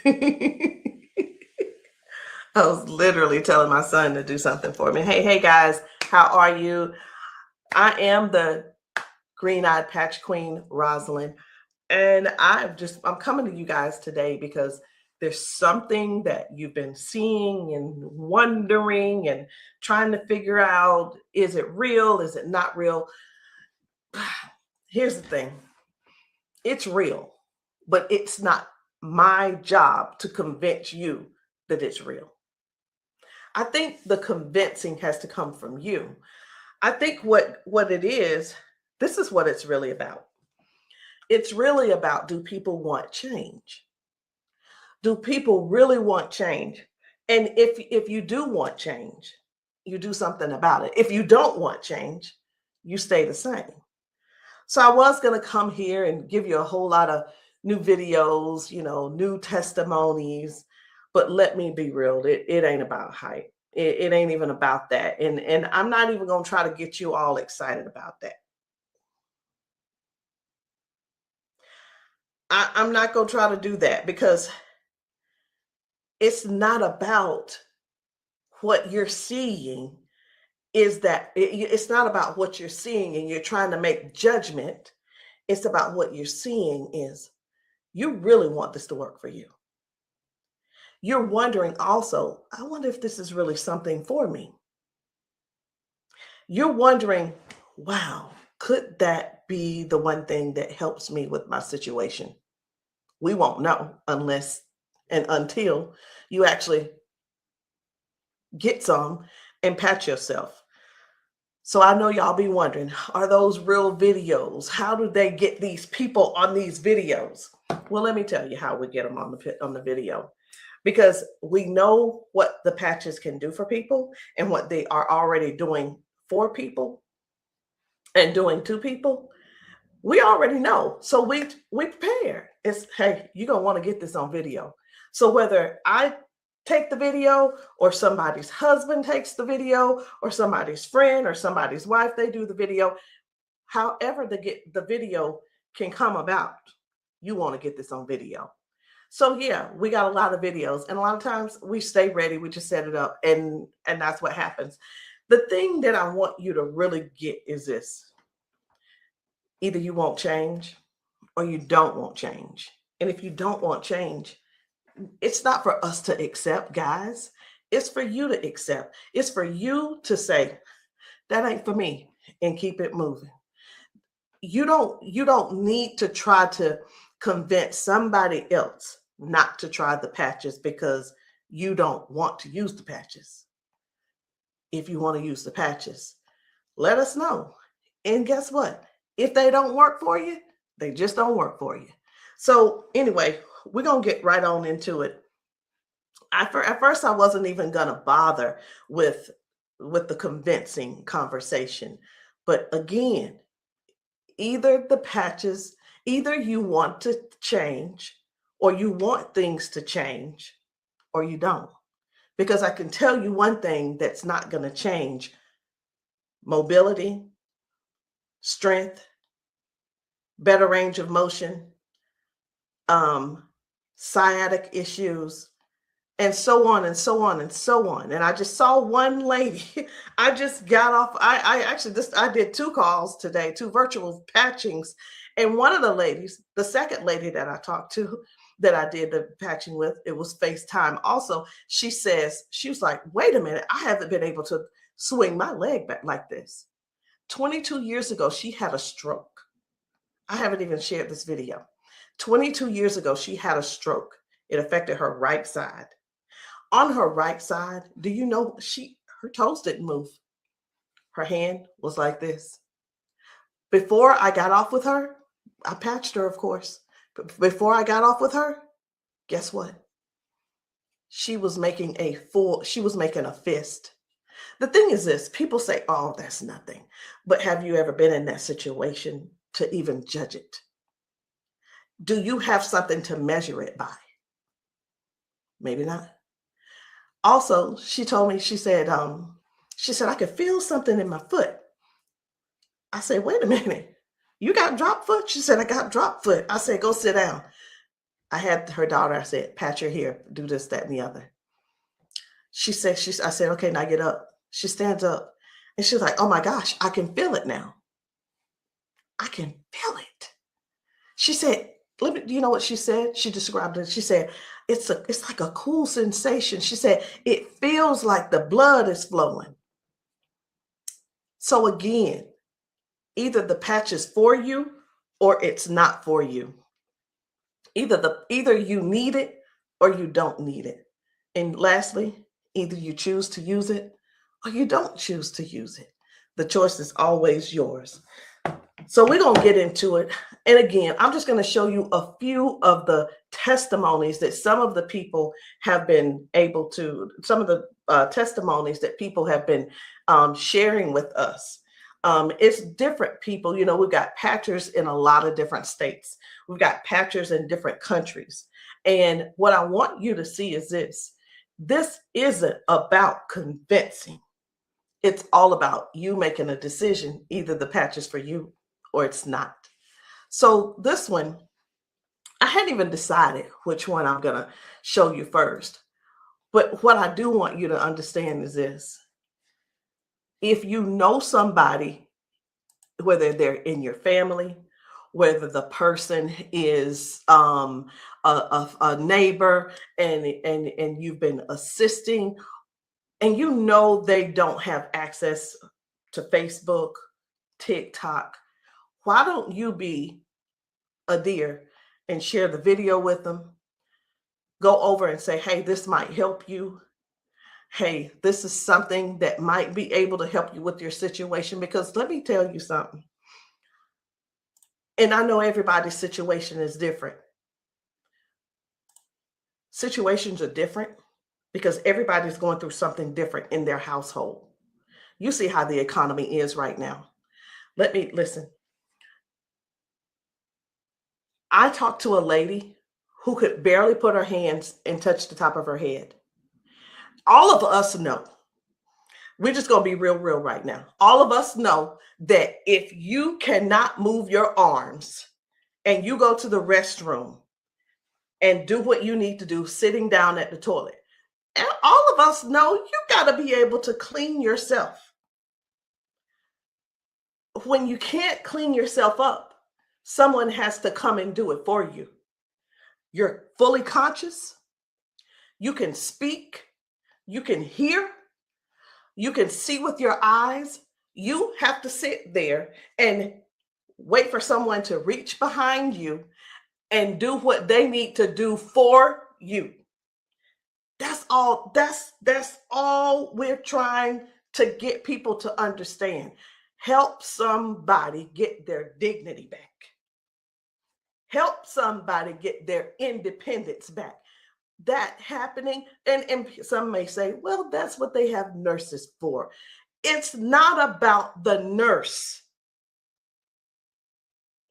I was literally telling my son to do something for me. Hey guys, how are you? I am the green-eyed patch queen, Rosalind, and I'm coming to you guys today because there's something that you've been seeing and wondering and trying to figure out, is it real? Is it not real? Here's the thing. It's real, but it's not my job to convince you that it's real. I think the convincing has to come from you. I think what it is, this is what it's really about. It's really about, do people want change? Do people really want change? And if you do want change, you do something about it. If you don't want change, you stay the same. So I was going to come here and give you a whole lot of new videos, new testimonies, but let me be real, it ain't about hype. It ain't even about that. And I'm not even going to try to get you all excited about that. I'm not going to try to do that because it's not about what you're seeing. It's not about what you're seeing and you're trying to make judgment. It's about what you're seeing is you really want this to work for you. You're wondering also, I wonder if this is really something for me. You're wondering, wow, could that be the one thing that helps me with my situation? We won't know unless and until you actually get some and patch yourself. So I know y'all be wondering, are those real videos? How do they get these people on these videos? Well, let me tell you how we get them on the video. Because we know what the patches can do for people and what they are already doing for people and doing to people. We already know. So we prepare. It's, hey, you're going to want to get this on video. So whether I take the video or somebody's husband takes the video or somebody's friend or somebody's wife, they do the video, however the video can come about, you want to get this on video. So yeah, we got a lot of videos, and a lot of times we stay ready. We just set it up, and that's what happens. The thing that I want you to really get is this: either you won't change, or you don't want change. And if you don't want change, it's not for us to accept, guys. It's for you to accept. It's for you to say, that ain't for me, and keep it moving. You don't need to try to convince somebody else not to try the patches because you don't want to use the patches. If you want to use the patches, let us know. And guess what? If they don't work for you, they just don't work for you. So anyway, we're going to get right on into it. At first, I wasn't even going to bother with the convincing conversation. But again, either the patches, either you want to change or you want things to change or you don't. Because I can tell you one thing that's not going to change: mobility, strength, better range of motion, sciatic issues, and so on and so on and so on. And I just saw one lady. I just got off. I did 2 calls today, 2 virtual patchings. And one of the ladies, the second lady that I talked to, that I did the patching with, it was FaceTime also. She was like, wait a minute, I haven't been able to swing my leg back like this. 22 years ago, she had a stroke. I haven't even shared this video. 22 years ago, she had a stroke. It affected her right side. On her right side, do you know her toes didn't move? Her hand was like this. Before I got off with her, I patched her, of course. But before I got off with her, guess what? She was making a fist. The thing is this: people say, oh, that's nothing. But have you ever been in that situation to even judge it? Do you have something to measure it by? Maybe not. Also, she told me, she said, I could feel something in my foot. I said, wait a minute, you got drop foot? She said, I got drop foot. I said, go sit down. I had her daughter, I said, pat your hair, do this, that, and the other. I said, okay, now get up. She stands up and she's like, oh my gosh, I can feel it now. I can feel it. She said, do you know what she said? She described it. She said, it's like a cool sensation. She said, it feels like the blood is flowing. So again, either the patch is for you or it's not for you. Either you need it or you don't need it. And lastly, either you choose to use it or you don't choose to use it. The choice is always yours. So we're going to get into it. And again, I'm just going to show you a few of the testimonies that some of the people have been able to, some of the testimonies that people have been sharing with us. It's different people. You know, we've got patchers in a lot of different states. We've got patchers in different countries. And what I want you to see is this. This isn't about convincing. It's all about you making a decision. Either the patch is for you or it's not. So this one, I hadn't even decided which one I'm going to show you first. But what I do want you to understand is this. If you know somebody, whether they're in your family, whether the person is a neighbor and you've been assisting, and you know they don't have access to Facebook, TikTok, why don't you be a dear and share the video with them? Go over and say, hey, this might help you. Hey, this is something that might be able to help you with your situation. Because let me tell you something. And I know everybody's situation is different. Situations are different because everybody's going through something different in their household. You see how the economy is right now. Listen. I talked to a lady who could barely put her hands and touch the top of her head. All of us know, we're just going to be real right now. All of us know that if you cannot move your arms and you go to the restroom and do what you need to do sitting down at the toilet, and all of us know you got to be able to clean yourself. When you can't clean yourself up, someone has to come and do it for you. You're fully conscious. You can speak. You can hear. You can see with your eyes. You have to sit there and wait for someone to reach behind you and do what they need to do for you. That's all. That's all we're trying to get people to understand. Help somebody get their dignity back. Help somebody get their independence back. That happening, and some may say, well, that's what they have nurses for. It's not about the nurse.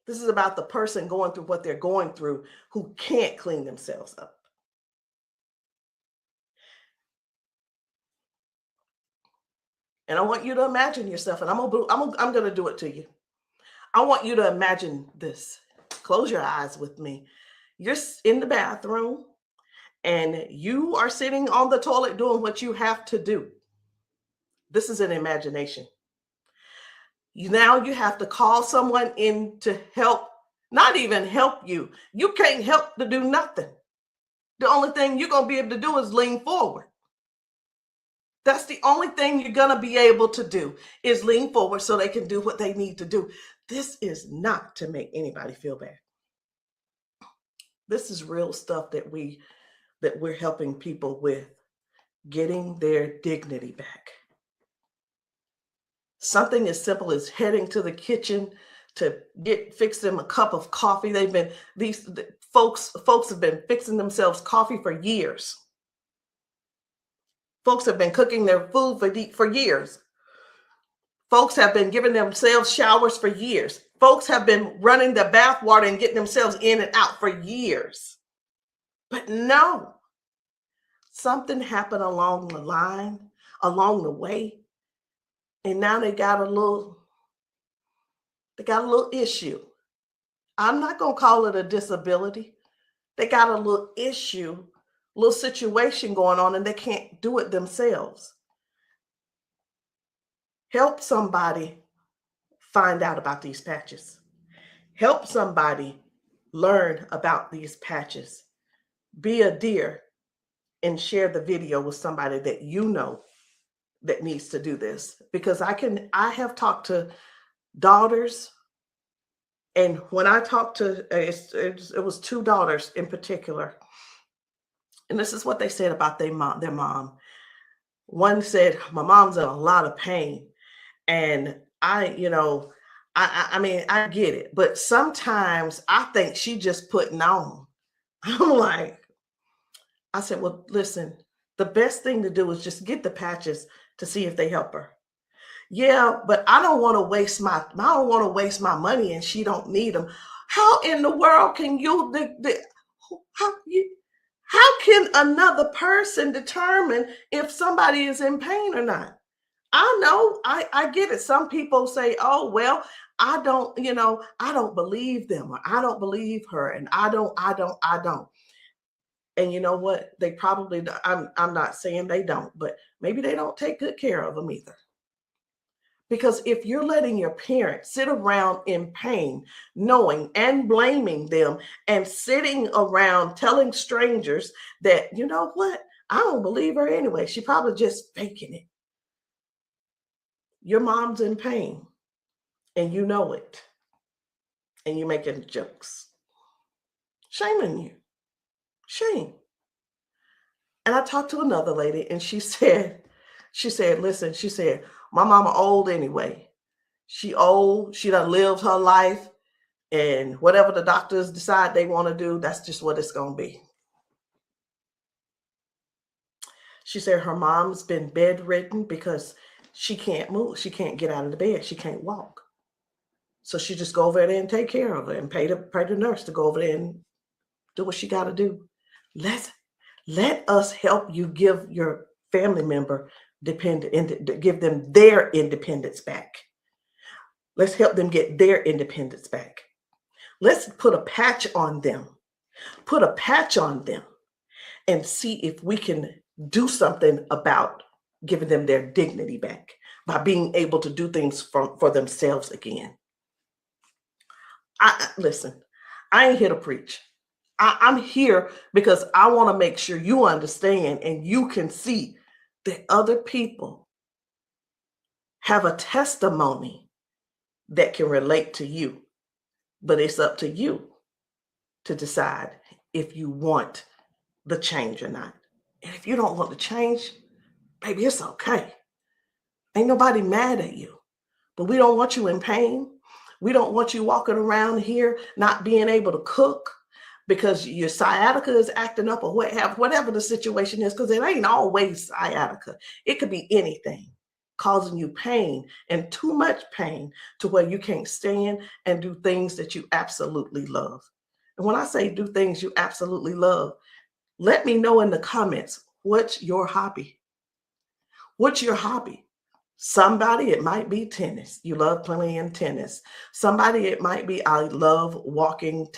This is about the person going through what they're going through who can't clean themselves up. And I want you to imagine yourself, and I'm going to do it to you. I want you to imagine this. Close your eyes with me. You're in the bathroom and you are sitting on the toilet doing what you have to do. This is an imagination. Now you have to call someone in to help, not even help you. You can't help to do nothing. The only thing you're going to be able to do is lean forward. That's the only thing you're going to be able to do is lean forward so they can do what they need to do. This is not to make anybody feel bad. This is real stuff that we're helping people with, getting their dignity back. Something as simple as heading to the kitchen to fix them a cup of coffee. These folks have been fixing themselves coffee for years. Folks have been cooking their food for years. Folks have been giving themselves showers for years. Folks have been running the bath water and getting themselves in and out for years. But no, something happened along the line, along the way, and now they got a little issue. I'm not going to call it a disability They got a little issue, little situation going on, and they can't do it themselves. Help somebody find out about these patches. Help somebody learn about these patches. Be a dear and share the video with somebody that you know that needs to do this. Because I have talked to daughters, and when I talked to, it was two daughters in particular, and this is what they said about their mom. One said, my mom's in a lot of pain. And I mean, I get it, but sometimes I think she just putting on. I'm like, I said, well, listen, the best thing to do is just get the patches to see if they help her. Yeah, but I don't want to waste my money and she don't need them. How in the world can how you how can another person determine if somebody is in pain or not? I know, I get it. Some people say, oh, well, I don't believe them, or I don't believe her, and I don't. And you know what? They probably, I'm not saying they don't, but maybe they don't take good care of them either. Because if you're letting your parents sit around in pain, knowing and blaming them, and sitting around telling strangers that, you know what, I don't believe her anyway, she probably just faking it. Your mom's in pain and you know it, and you're making jokes. Shame on you. Shame. And I talked to another lady and listen, she said, my mama old anyway. She old, she done lived her life, and whatever the doctors decide they want to do, that's just what it's going to be. She said her mom's been bedridden because she can't move. She can't get out of the bed. She can't walk. So she just go over there and take care of her and pay the nurse to go over there and do what she got to do. Let us help you give your family member give them their independence back. Let's help them get their independence back. Let's put a patch on them. Put a patch on them and see if we can do something about giving them their dignity back by being able to do things for themselves again. Listen, I ain't here to preach. I'm here because I want to make sure you understand and you can see that other people have a testimony that can relate to you. But it's up to you to decide if you want the change or not. And if you don't want the change, baby, it's okay. Ain't nobody mad at you. But we don't want you in pain. We don't want you walking around here not being able to cook because your sciatica is acting up, or whatever the situation is, because it ain't always sciatica. It could be anything causing you pain, and too much pain to where you can't stand and do things that you absolutely love. And when I say do things you absolutely love, let me know in the comments, what's your hobby? What's your hobby? Somebody, it might be tennis. You love playing tennis. Somebody, it might be, I love walking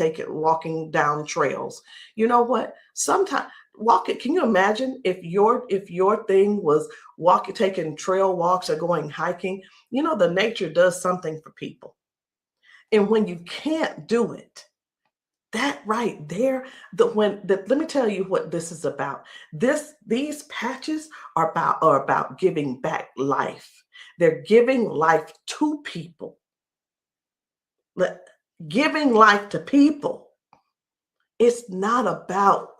down trails. You know what? Sometimes walking, can you imagine if your thing was taking trail walks or going hiking? You know, the nature does something for people. And when you can't do it, that right there, let me tell you what this is about. These patches are about giving back life. They're giving life to people. Giving life to people. It's not about,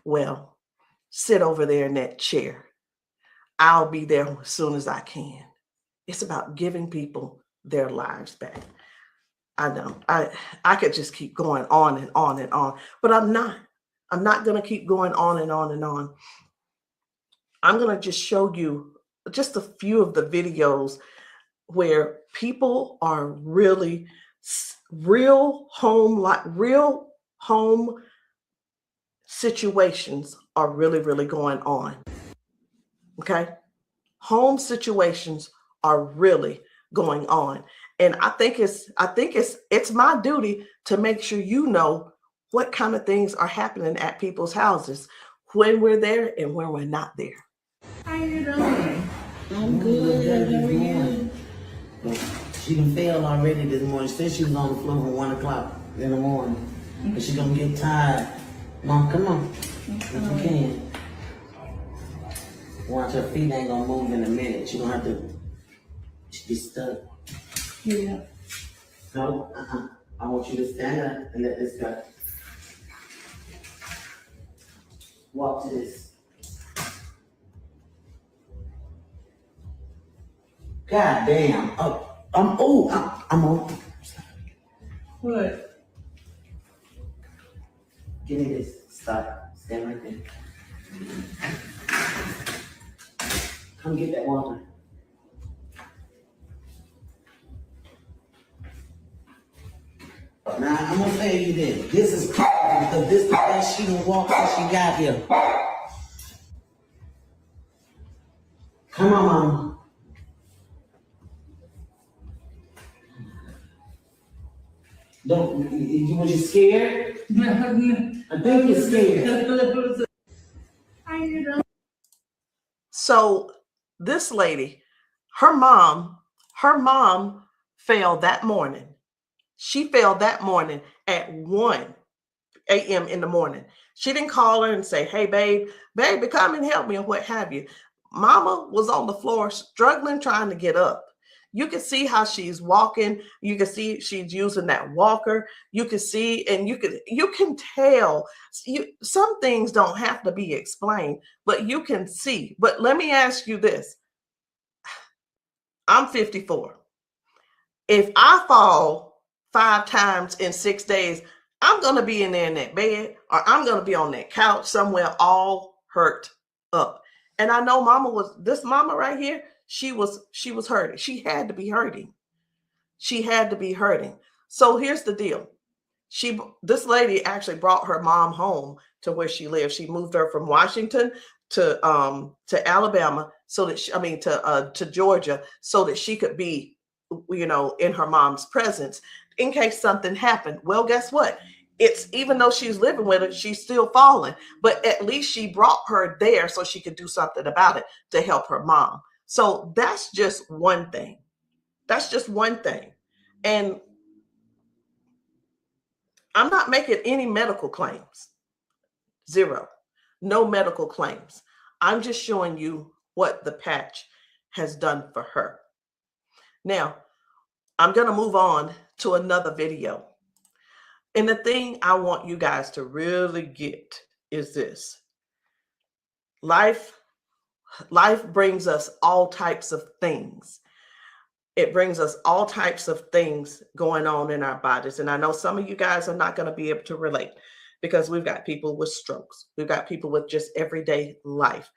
well, sit over there in that chair. I'll be there as soon as I can. It's about giving people their lives back. I know I could just keep going on and on and on, but I'm not going to keep going on and on and on. I'm going to just show you just a few of the videos where people are really real home situations are really going on. Okay. Home situations are really going on. And I think it's my duty to make sure you know what kind of things are happening at people's houses when we're there and when we're not there. How you doing? I'm good. How are you? She done failed already this morning. She said she was on the floor from 1 o'clock in the morning. But she gonna get tired. Mom, come on. If you can. Watch, her feet ain't gonna move in a minute. She gonna have to be stuck. Yeah. No, I want you to stand up and let this go. Walk to this. God damn. I'm on. What? Give me this. Stop. Stand right there. Come get that water. Now, I'm gonna tell you this. This is critical because this is the best she done walked since she got here. Come on, Mama. Was you scared? I think you're scared. How you doing? So this lady, her mom fell that morning. She fell that morning at 1 a.m. in the morning. She didn't call her and say, hey, baby, come and help me, or what have you. Mama was on the floor struggling, trying to get up. You can see how she's walking. You can see she's using that walker. You can see, and you can tell. Some things don't have to be explained, but you can see. But let me ask you this. I'm 54. If I fall 5 times in 6 days, I'm going to be in there in that bed, or I'm going to be on that couch somewhere all hurt up. And I know this mama right here, she was hurting. She had to be hurting. She had to be hurting. So here's the deal. This lady actually brought her mom home to where she lives. She moved her from Washington to Alabama to Georgia, so that she could be, in her mom's presence in case something happened. Well, guess what? It's, even though she's living with her, she's still falling, but at least she brought her there so she could do something about it to help her mom. So that's just one thing. That's just one thing. And I'm not making any medical claims. Zero. No medical claims. I'm just showing you what the patch has done for her. Now, I'm going to move on to another video. And the thing I want you guys to really get is this. Life brings us all types of things. It brings us all types of things going on in our bodies. And I know some of you guys are not going to be able to relate, because we've got people with strokes. We've got people with just everyday life.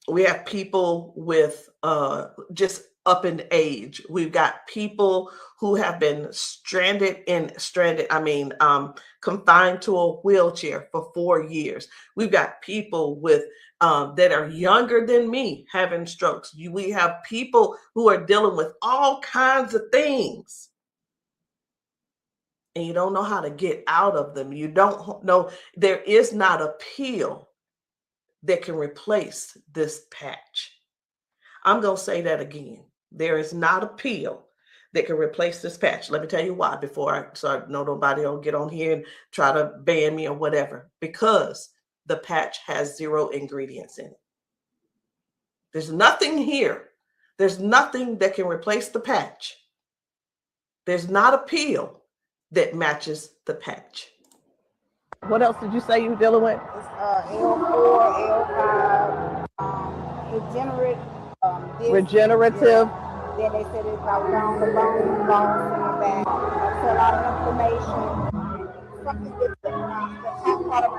We have people with just up in age. We've got people who have been confined to a wheelchair for 4 years. We've got people with that are younger than me having strokes. We have people who are dealing with all kinds of things, and you don't know how to get out of them. You don't know. There is not a pill that can replace this patch. I'm going to say that again. There is not a pill that can replace this patch. Let me tell you why, so I know nobody will get on here and try to ban me or whatever. Because the patch has 0 ingredients in it. There's nothing here. There's nothing that can replace the patch. There's not a pill that matches the patch. What else did you say you were dealing with? It's L4, L5, regenerative. Yeah. Then they said it's about down the bone, loss in the back. That's a lot of inflammation. Something that's part of my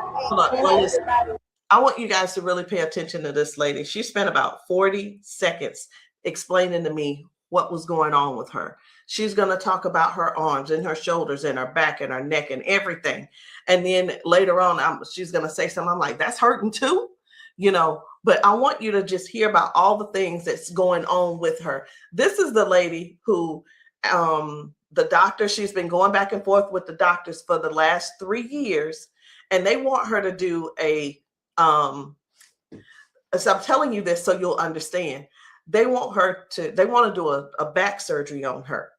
head. I want you guys to really pay attention to this lady. She spent about 40 seconds explaining to me what was going on with her. She's going to talk about her arms and her shoulders and her back and her neck and everything. And then later on, she's going to say something. I'm like, that's hurting too, but I want you to just hear about all the things that's going on with her. This is the lady who the doctor, she's been going back and forth with the doctors for the last 3 years, and they want her to do a so I'm telling you this so you'll understand. They want to do a back surgery on her,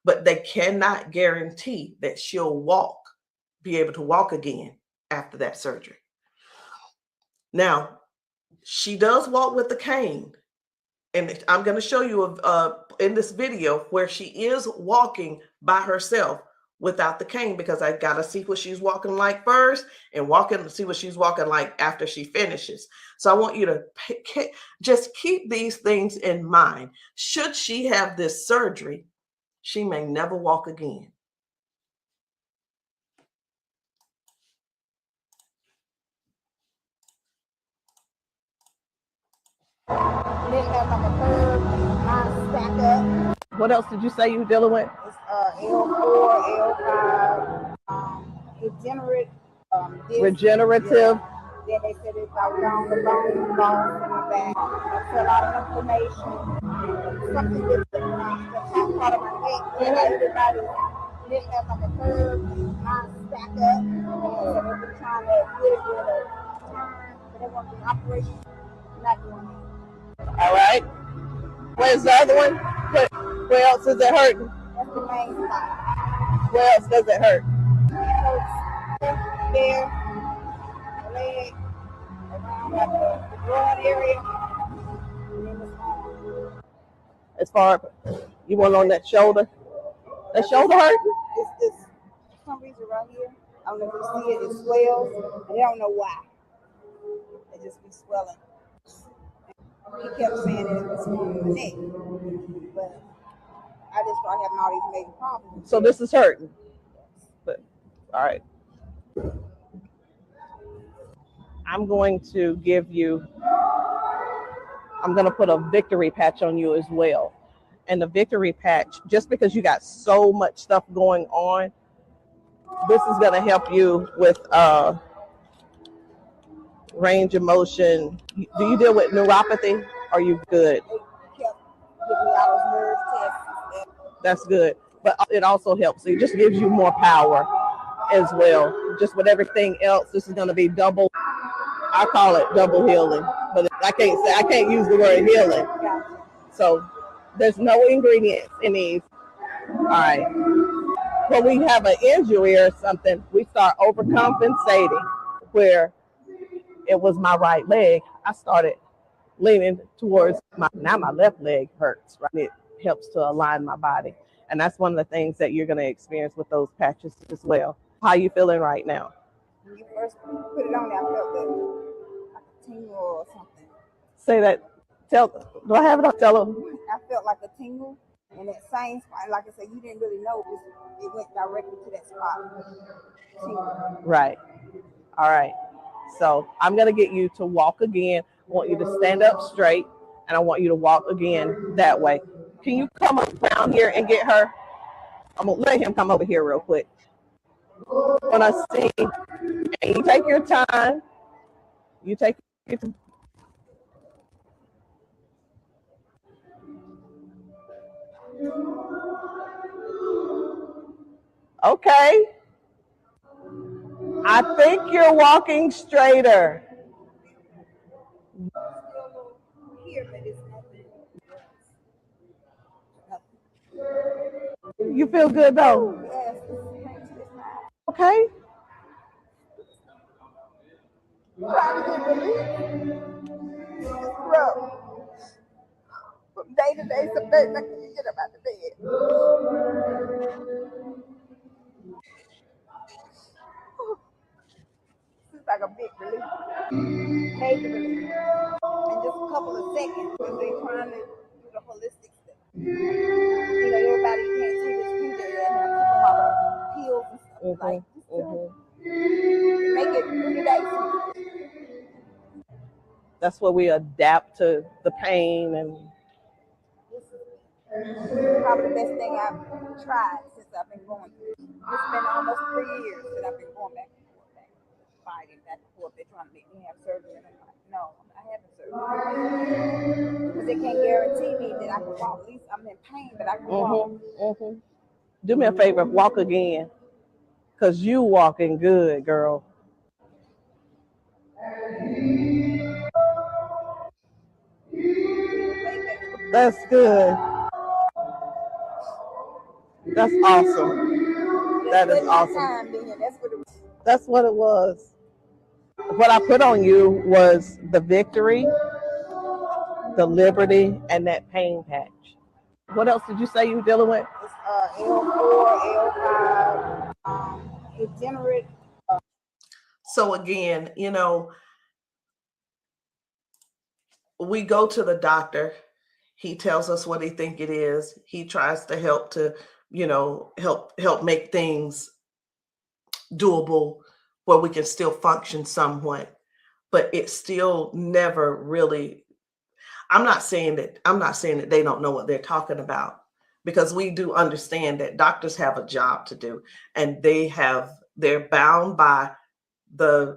but they cannot guarantee that she'll be able to walk again after that surgery. Now, she does walk with the cane, and I'm going to show you in this video where she is walking by herself without the cane, because I got to see what she's walking like first and see what she's walking like after she finishes. So I want you to just keep these things in mind. Should she have this surgery, she may never walk again. What else did you say you were dealing with? It's L4, L5, regenerative. Yeah. Then they said it's out down the bone in the back. I feel a lot of inflammation. Something with the top part of my neck. Everybody living up like a curve, mine stack up. So they've been trying to get it with a turn, but they want the operation. Not doing it. All right. Where's the other one? Where else is it hurting? That's the main spot. Where else does it hurt? It hurts there, leg, around like the broad area, and then it's on. As far you want on that shoulder? That shoulder hurt? It's this, for some reason right here. I don't know if you see it, it swells, and I don't know why. It just be swelling. He kept saying that it was on the neck, but I just started having all these major problems. So this is hurting. But, all right. I'm going to put a victory patch on you as well. And the victory patch, just because you got so much stuff going on, this is going to help you with range of motion. Do you deal with neuropathy? Are you good? They kept giving me all those nerve tests. That's good. But it also helps. It just gives you more power as well. Just with everything else, this is going to be double. I call it double healing, but I can't use the word healing. So there's no ingredients in these. All right. When we have an injury or something, we start overcompensating. Where it was my right leg, I started leaning towards now my left leg hurts, right? It helps to align my body. And that's one of the things that you're going to experience with those patches as well. How are you feeling right now? When you first put it on, I felt like a tingle or something. Say that. Do I have it? Tell them. I felt like a tingle, and that same spot, like I said, you didn't really know it went directly to that spot. Tingle. Right. All right. So I'm going to get you to walk again. I want you to stand up straight, and I want you to walk again that way. Can you come up down here and get her? I'm going to let him come over here real quick. When I sing, and you take your time. You take your time. Okay. I think you're walking straighter. You feel good though? Okay. From day to day, some days I can't get up out of bed. It's like a big relief, major relief, in just a couple of seconds because they're trying to do the holistic stuff. You know, everybody can't see this picture and I keep them all the pills and stuff like make it 3 days. That's where we adapt to the pain and. This is probably the best thing I've tried since I've been going through. It's been almost 3 years that I've been going back and forth, fighting back and forth. They're trying to make me have surgery, and I'm like, no, I haven't surgery because they can't guarantee me that I can walk. At least I'm in pain, but I can walk. Do me a favor, walk again, because you walking good, girl. That's good. That's awesome. That is awesome. That's what it was. What I put on you was the victory, the liberty, and that pain patch. What else did you say you were dealing with? It's L4, L5, degenerate. So again, we go to the doctor. He tells us what he think it is. He tries to help to, help make things doable where we can still function somewhat. But it's still never really. I'm not saying that they don't know what they're talking about, because we do understand that doctors have a job to do, and they're bound by they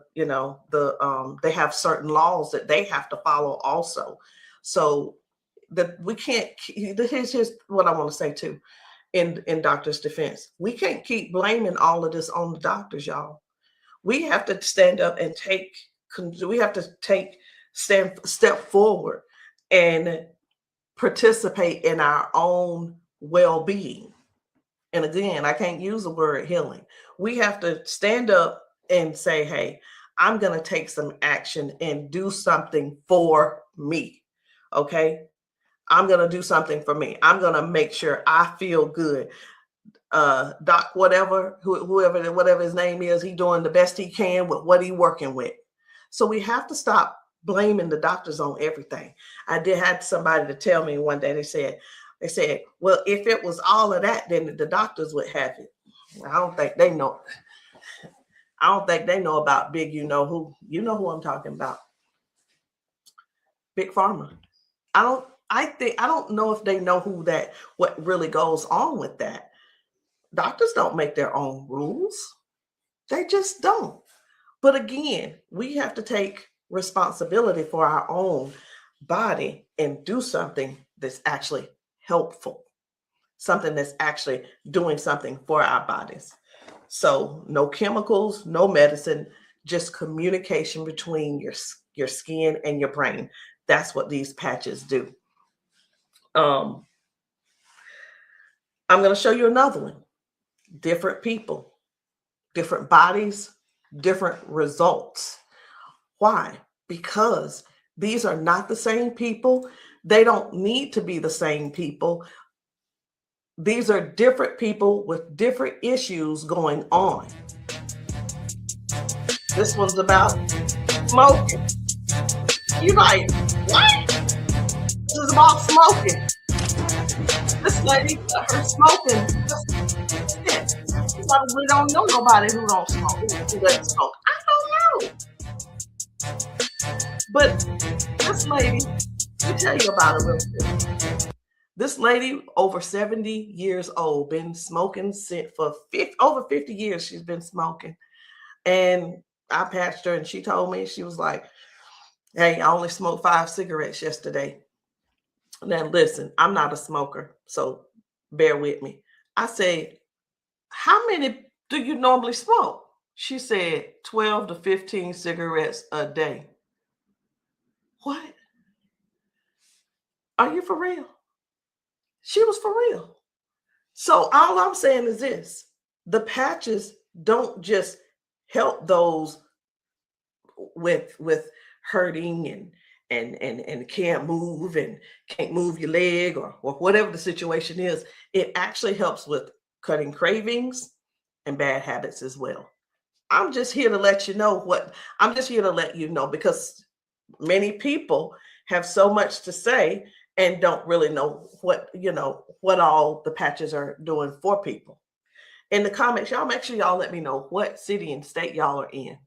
have certain laws that they have to follow also. So that we can't. Here's what I want to say too, in doctors' defense, we can't keep blaming all of this on the doctors, y'all. We have to stand up and step forward and participate in our own well-being. And again, I can't use the word healing. We have to stand up and say, hey, I'm going to take some action and do something for me. Okay. I'm going to do something for me. I'm going to make sure I feel good. Doc, whatever his name is, he doing the best he can with what he working with. So we have to stop blaming the doctors on everything. I had somebody to tell me one day, they said, well, if it was all of that, then the doctors would have it. I don't think they know. I don't think they know about big, you know who I'm talking about. Big Pharma. I don't know if they know what really goes on with that. Doctors don't make their own rules. They just don't. But again, we have to take responsibility for our own body and do something that's actually helpful, something that's actually doing something for our bodies. So no chemicals, no medicine, just communication between your skin and your brain. That's what these patches do. I'm going to show you another one. Different people, different bodies, different results. Why? Because these are not the same people. They don't need to be the same people. These are different people with different issues going on. This one's about smoking. You're like, what? This is about smoking. This lady, her smoking. You probably don't know nobody who don't smoke, who doesn't smoke. I don't know. But this lady, let me tell you about her real quick. This lady, over 70 years old, been smoking for over 50 years. She's been smoking. And I patched her, and she told me, she was like, hey, I only smoked 5 cigarettes yesterday. Now, listen, I'm not a smoker, so bear with me. I said, how many do you normally smoke? She said 12 to 15 cigarettes a day. What? Are you for real? She was for real. So all I'm saying is this: the patches don't just help those with hurting and can't move and can't move your leg or whatever the situation is. It actually helps with cutting cravings and bad habits as well. I'm just here to let you know because many people have so much to say and don't really know what all the patches are doing for people. In the comments, y'all make sure y'all let me know what city and state y'all are in,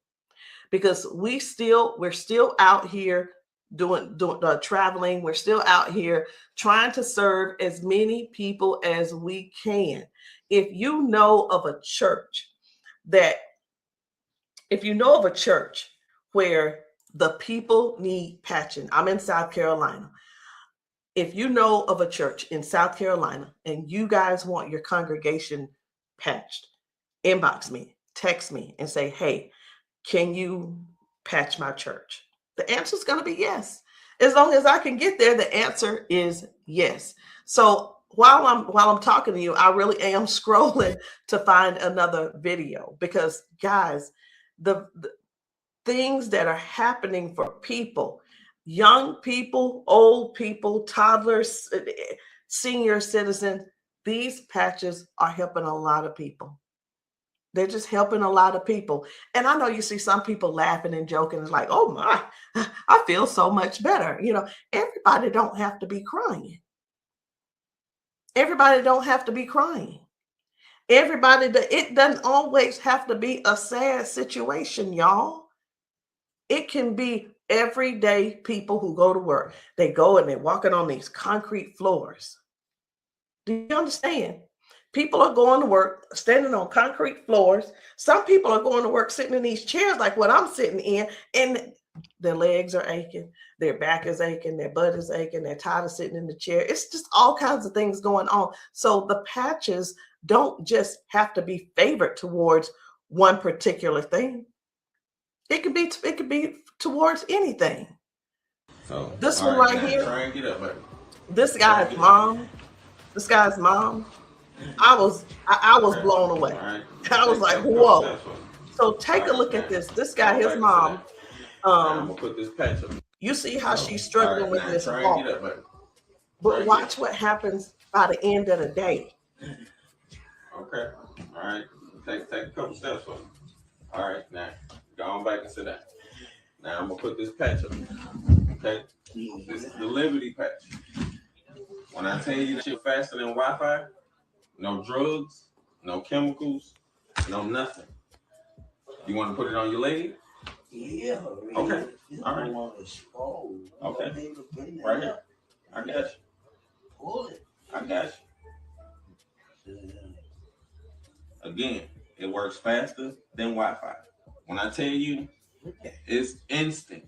because we're still out here doing traveling. We're still out here trying to serve as many people as we can. If you know of a church where the people need patching, I'm in South Carolina. if you know of a church in South Carolina and you guys want your congregation patched, inbox me, text me, and say, hey, can you patch my church? The answer is going to be yes. As long as I can get there, the answer is yes. So while I'm talking to you, I really am scrolling to find another video, because guys, the things that are happening for people, young people, old people, toddlers, senior citizens, these patches are helping a lot of people. They're just helping a lot of people. And I know you see some people laughing and joking. It's like, oh my, I feel so much better. You know, everybody don't have to be crying. Everybody don't have to be crying. It doesn't always have to be a sad situation, y'all. It can be everyday people who go to work. They go and they're walking on these concrete floors. Do you understand? People are going to work standing on concrete floors. Some people are going to work sitting in these chairs like what I'm sitting in, and their legs are aching, their back is aching, their butt is aching, they're tired of sitting in the chair. It's just all kinds of things going on. So the patches don't just have to be favored towards one particular thing. It could be towards anything. So this one right here, try and get up, baby. This guy's mom, I was blown away. Right. I was like, whoa. So take a look at this. This guy, his mom, I'm gonna put this patch up. you see how she's struggling with this try walk. and get up, baby. But watch what happens by the end of the day. Okay. All right. Take a couple steps for me. All right. Now go on back and sit down. Now I'm gonna put this patch up. Okay. This is the Liberty patch. When I tell you that you're faster than Wi-Fi, no drugs, no chemicals, no nothing. You want to put it on your leg? Yeah. Okay. All right. Okay. Right here. I got you. Pull it. I got you. Again, it works faster than Wi-Fi. When I tell you, it's instant.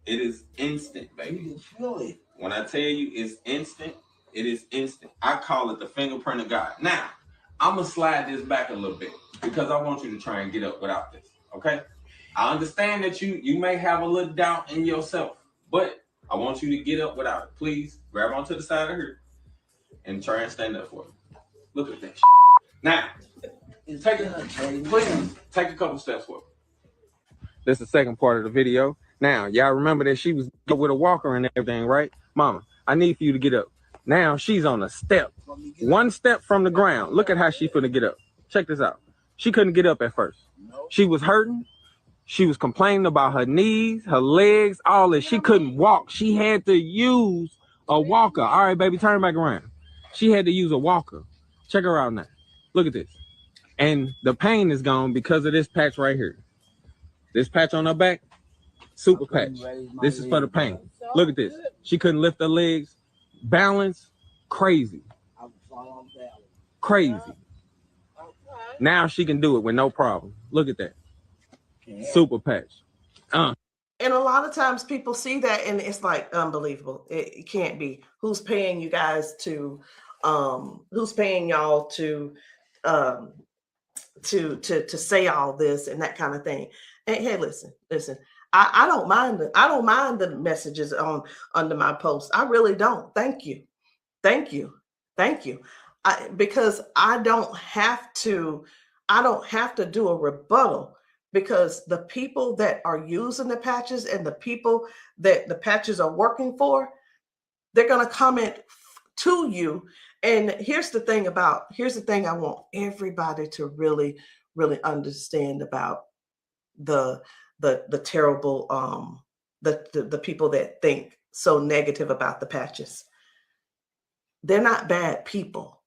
It is instant, baby. You can feel it. When I tell you it's instant, it is instant. I call it the fingerprint of God. Now, I'm going to slide this back a little bit because I want you to try and get up without this, okay? I understand that you may have a little doubt in yourself, but I want you to get up without it. Please grab onto the side of her and try and stand up for me. Look at that shit. Now, take a couple steps forward. This is the second part of the video. Now, y'all remember that she was with a walker and everything, right? Mama, I need for you to get up. Now she's on a step. One step from the ground. Look at how she's finna get up. Check this out. She couldn't get up at first. She was hurting. She was complaining about her knees, her legs, all this. She couldn't walk. She had to use a walker. All right, baby, turn back around. She had to use a walker. Check her out now. Look at this. And the pain is gone because of this patch right here. This patch on her back, super patch. This is for the pain. Look at this. She couldn't lift her legs. Balance, crazy. Crazy. Now she can do it with no problem. Look at that. Super patch. And a lot of times people see that and it's like unbelievable. It can't be. Who's paying you guys to who's paying y'all to say all this and that kind of thing. And hey, listen. I don't mind the messages under my post. I really don't. Thank you. Because I don't have to do a rebuttal, because the people that are using the patches and the people that the patches are working for, they're going to comment to you. And here's the thing I want everybody to really, really understand about the terrible, the people that think so negative about the patches. They're not bad people.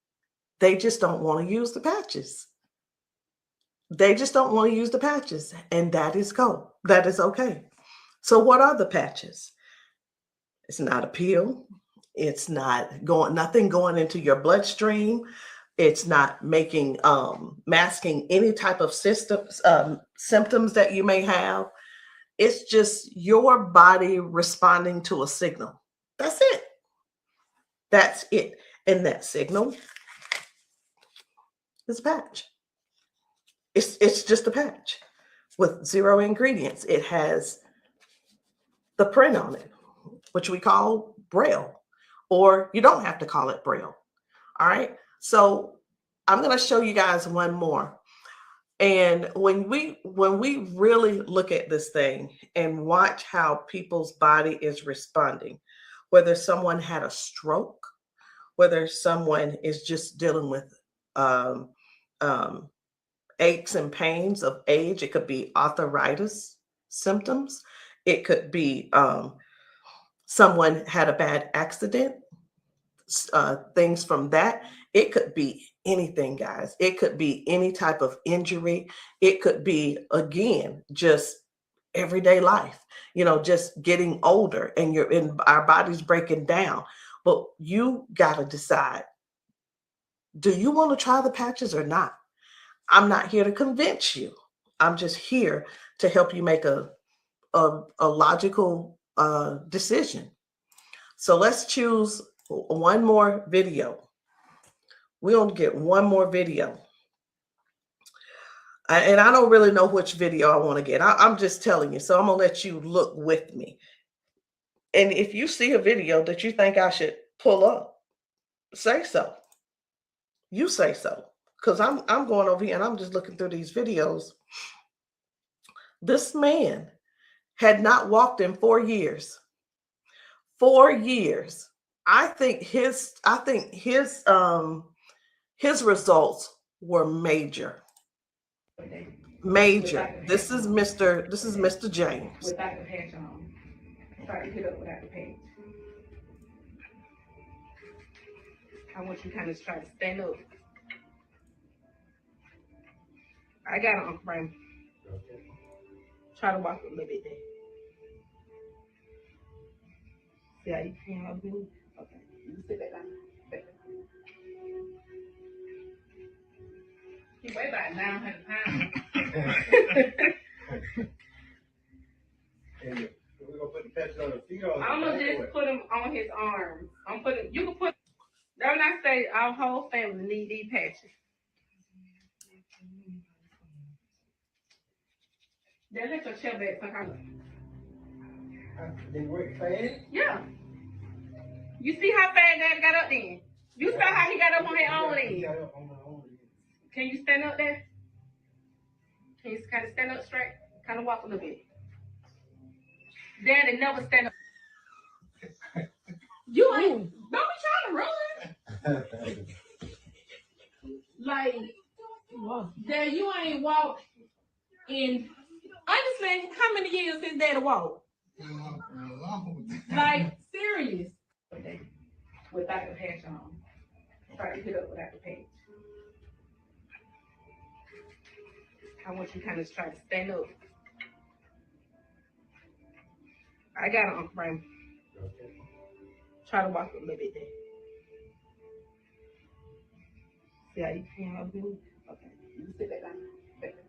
They just don't want to use the patches. And that is cool. That is okay. So what are the patches? It's not a pill. It's not nothing going into your bloodstream. It's not masking any type of symptoms that you may have. It's just your body responding to a signal. That's it. That's it. And that signal is a patch. It's just a patch with 0 ingredients. It has the print on it, which we call Braille, or you don't have to call it Braille. All right. So I'm going to show you guys one more. And when we really look at this thing and watch how people's body is responding, whether someone had a stroke, whether someone is just dealing with aches and pains of age, it could be arthritis symptoms, it could be someone had a bad accident, things from that. It could be anything, guys. It could be any type of injury. It could be, again, just everyday life, just getting older and our body's breaking down. But you got to decide, do you want to try the patches or not? I'm not here to convince you. I'm just here to help you make a logical decision. So let's choose one more video. We're going to get one more video. And I don't really know which video I want to get. I'm just telling you. So I'm going to let you look with me. And if you see a video that you think I should pull up, say so. You say so. Because I'm going over here and I'm just looking through these videos. This man had not walked in 4 years. 4 years. I think his results were major. Major. This is Mr. James. Without the patch on. Try to get up without the patch. I want you to kind of try to stand up. I got an Uncle Brian. Try to walk a little bit there. See how you can help me? Okay. You sit back down. Back down. He weigh about 900 pounds. And we're gonna put the patch on the feet or I'm gonna just put him on his arms. You can put, don't I say our whole family need these patches. Then let your chair back some they work fast. Yeah. You see how fast Dad got up then? You saw how he got up on his own leg. Can you stand up there? Can you kind of stand up straight? Kind of walk a little bit. Daddy never stand up. You ain't, don't be trying to run. Like, Dad, you ain't walked in, honestly, how many years since Daddy walked? Like, serious. Without the patch on. Try to get up without the patch. I want you to kind of try to stand up. I got an Uncle Brian. Try to walk a little bit there. See how you can help me? Okay. You sit back down. Back down.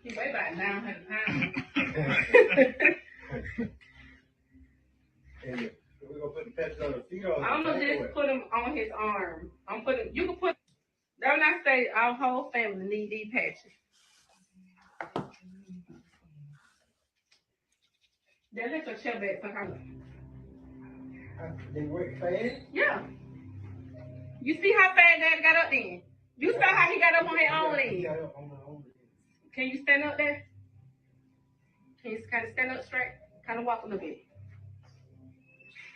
He weigh about 900 pounds. And we're gonna put the patch on the feet or I'm gonna just put him on his arm. You can put, don't I say our whole family need these patches. Then let your chair back some they work fast. Yeah. You see how fast Dad got up then? You saw how he got up on his own leg. Can you stand up there? Can you kind of stand up straight? Kind of walk a little bit.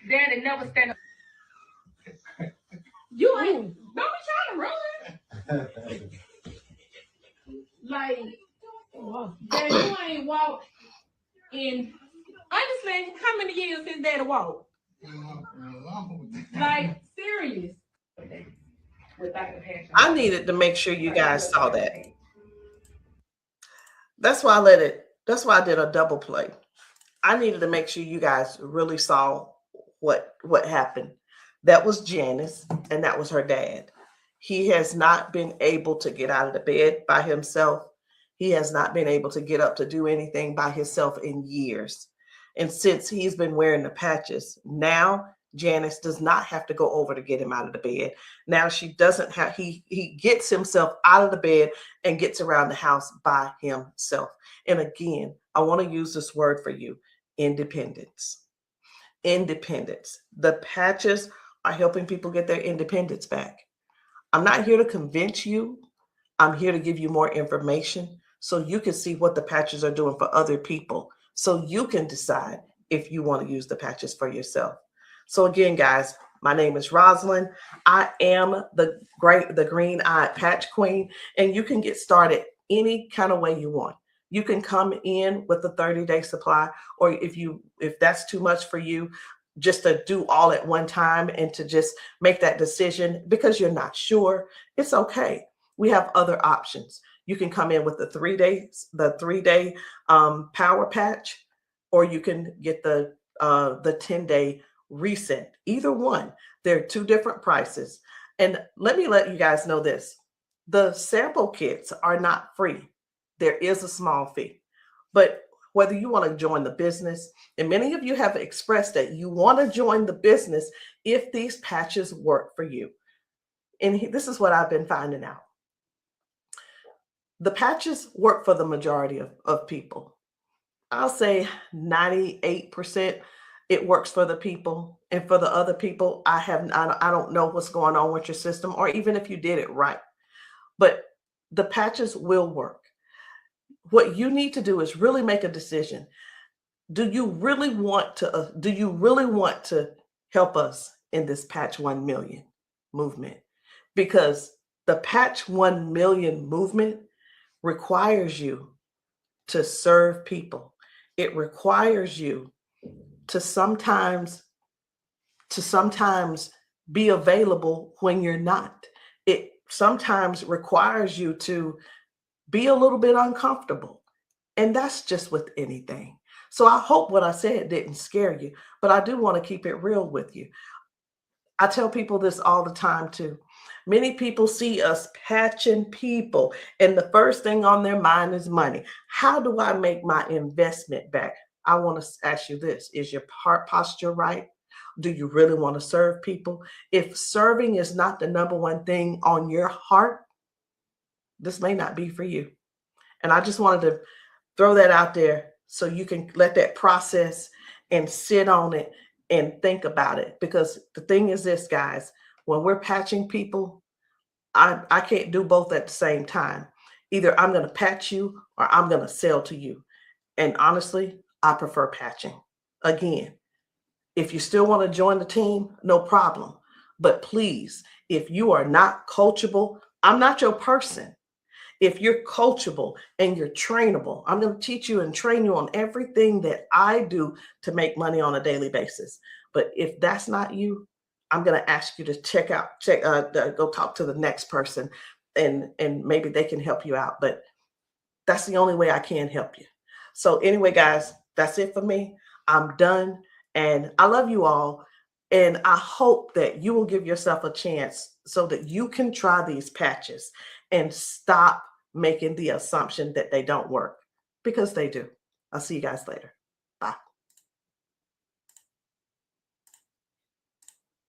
Daddy never stand up. You ain't, don't be trying to run. Like, Dad, you ain't walked in, honestly, how many years since Daddy walked? Like, serious. Without the patch on. I needed to make sure you guys saw that. That's why I did a double play. I needed to make sure you guys really saw what happened. That was Janice, and that was her dad. He has not been able to get out of the bed by himself. He has not been able to get up to do anything by himself in years. And since he's been wearing the patches, now Janice does not have to go over to get him out of the bed. Now she doesn't have, he gets himself out of the bed and gets around the house by himself. And again, I want to use this word for you, independence. Independence. The patches are helping people get their independence back. I'm not here to convince you. I'm here to give you more information so you can see what the patches are doing for other people, so you can decide if you want to use the patches for yourself. So again, guys, my name is Rosalind. I am the green-eyed patch queen, and you can get started any kind of way you want. You can come in with a 30-day supply, or if that's too much for you, just to do all at one time and to just make that decision because you're not sure, it's okay. We have other options. You can come in with the 3-day power patch, or you can get the 10-day reset. Either one. There are 2 different prices. And let me let you guys know this. The sample kits are not free. There is a small fee. But whether you want to join the business, and many of you have expressed that you want to join the business if these patches work for you. And this is what I've been finding out. The patches work for the majority of people. I'll say 98% it works for the people. And for the other people, I don't know what's going on with your system, or even if you did it right. But the patches will work. What you need to do is really make a decision. Do you really want to help us in this Patch 1 Million movement? Because the Patch 1 Million movement requires you to serve people. It requires you to sometimes be available when you're not. It sometimes requires you to be a little bit uncomfortable. And that's just with anything. So I hope what I said didn't scare you, but I do want to keep it real with you. I tell people this all the time too. Many people see us patching people, and the first thing on their mind is money. How do I make my investment back? I want to ask you this. Is your heart posture right? Do you really want to serve people? If serving is not the number one thing on your heart, this may not be for you. And I just wanted to throw that out there so you can let that process and sit on it and think about it. Because the thing is this, guys, when we're patching people, I can't do both at the same time. Either I'm going to patch you or I'm going to sell to you. And honestly, I prefer patching. Again, if you still want to join the team, no problem. But please, if you are not coachable, I'm not your person. If you're coachable and you're trainable, I'm going to teach you and train you on everything that I do to make money on a daily basis. But if that's not you, I'm going to ask you to go talk to the next person, and maybe they can help you out. But that's the only way I can help you. So anyway, guys, that's it for me. I'm done. And I love you all. And I hope that you will give yourself a chance so that you can try these patches and stop making the assumption that they don't work, because they do. I'll see you guys later.